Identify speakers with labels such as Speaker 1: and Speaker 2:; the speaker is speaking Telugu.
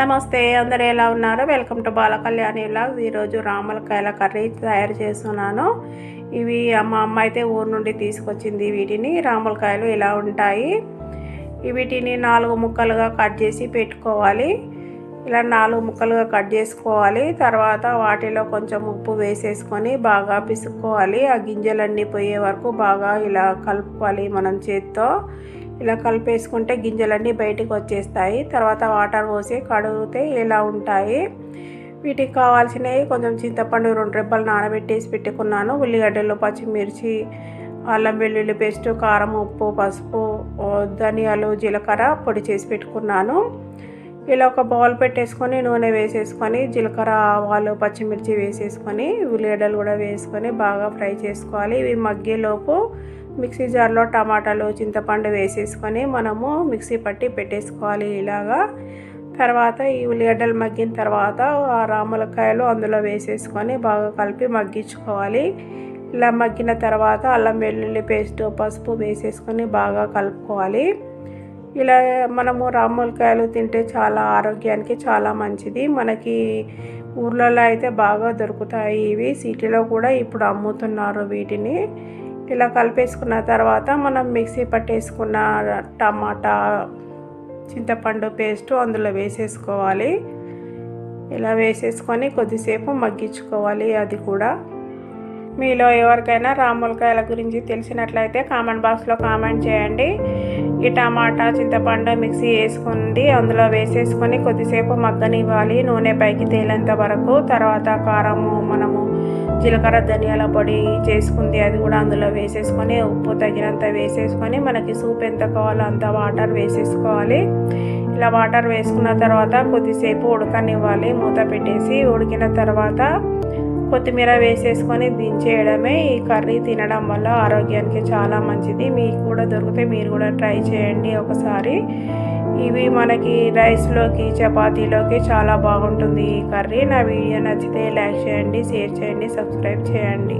Speaker 1: నమస్తే, అందరూ ఎలా ఉన్నారు? Welcome to Balakalyani vlogs. ఈరోజు రామలకాయల కర్రీ తయారు చేస్తున్నాను. ఇవి మా అమ్మ అయితే ఊరు నుండి తీసుకొచ్చింది. వీటిని రామలకాయలు ఇలా ఉంటాయి. వీటిని 4 ముక్కలుగా కట్ చేసి పెట్టుకోవాలి. ఇలా 4 ముక్కలుగా కట్ చేసుకోవాలి. తర్వాత వాటిలో కొంచెం ఉప్పు వేసేసుకొని బాగా పిసుక్కోవాలి. ఆ గింజలన్నీ పోయే వరకు బాగా ఇలా కలుపుకోవాలి మనం చేత్తో. ఇలా కలిపేసుకుంటే గింజలన్నీ బయటికి వచ్చేస్తాయి. తర్వాత వాటర్ పోసి కడిగితే ఇలా ఉంటాయి. వీటికి కావాల్సినవి కొంచెం చింతపండు 2 రెబ్బలు నానబెట్టేసి పెట్టుకున్నాను. ఉల్లిగడ్డలు, పచ్చిమిర్చి, అల్లం వెల్లుల్లి పేస్ట్, కారం, ఉప్పు, పసుపు, ధనియాలు, జీలకర్ర పొడి చేసి పెట్టుకున్నాను. ఇలా ఒక బౌల్ పెట్టేసుకొని నూనె వేసేసుకొని జీలకర్ర, ఆవాలు, పచ్చిమిర్చి వేసేసుకొని ఉల్లిగడ్డలు కూడా వేసుకొని బాగా ఫ్రై చేసుకోవాలి. ఇవి మగ్గేలోపు మిక్సీ జార్లో టమాటాలు, చింతపండు వేసేసుకొని మనము మిక్సీ పట్టి పెట్టేసుకోవాలి ఇలాగా. తర్వాత ఈ ఉల్లిగడ్డలు మగ్గిన తర్వాత ఆ రామలకాయలు అందులో వేసేసుకొని బాగా కలిపి మగ్గించుకోవాలి. ఇలా మగ్గిన తర్వాత అల్లం వెల్లుల్లి పేస్ట్, పసుపు వేసేసుకొని బాగా కలుపుకోవాలి. ఇలా మనము రామలకాయలు తింటే చాలా ఆరోగ్యానికి చాలా మంచిది. మనకి ఊర్లలో అయితే బాగా దొరుకుతాయి. ఇవి సిటీలో కూడా ఇప్పుడు అమ్ముతున్నారు వీటిని. ఇలా కలిపేసుకున్న తర్వాత మనం మిక్సీ పట్టేసుకున్న టమాటా, చింతపండు పేస్ట్ అందులో వేసేసుకోవాలి. ఇలా వేసేసుకొని కొద్దిసేపు మగ్గించుకోవాలి. అది కూడా మీలో ఎవరికైనా రామలకాయల గురించి తెలిసినట్లయితే కామెంట్ బాక్స్లో కామెంట్ చేయండి. ఈ టమాటా, చింతపండు మిక్సీ వేసుకుంది అందులో వేసేసుకొని కొద్దిసేపు మగ్గనివ్వాలి, నూనె పైకి తేలేంత వరకు. తర్వాత కారము, మనము జీలకర్ర, ధనియాల పొడి చేసుకుంది అది కూడా అందులో వేసేసుకొని ఉప్పు తగినంత వేసేసుకొని మనకి సూప్ ఎంత కావాలో అంత వాటర్ వేసేసుకోవాలి. ఇలా వాటర్ వేసుకున్న తర్వాత కొద్దిసేపు ఉడకనివ్వాలి మూత పెట్టేసి. ఉడికిన తర్వాత కొత్తిమీర వేసేసుకొని దించేయడమే. ఈ కర్రీ తినడం వల్ల ఆరోగ్యానికి చాలా మంచిది. మీకు కూడా దొరికితే మీరు కూడా ట్రై చేయండి ఒకసారి. ఇవి మనకి రైస్లోకి, చపాతీలోకి చాలా బాగుంటుంది ఈ కర్రీ. నా వీడియో నచ్చితే లైక్ చేయండి, షేర్ చేయండి, సబ్స్క్రైబ్ చేయండి.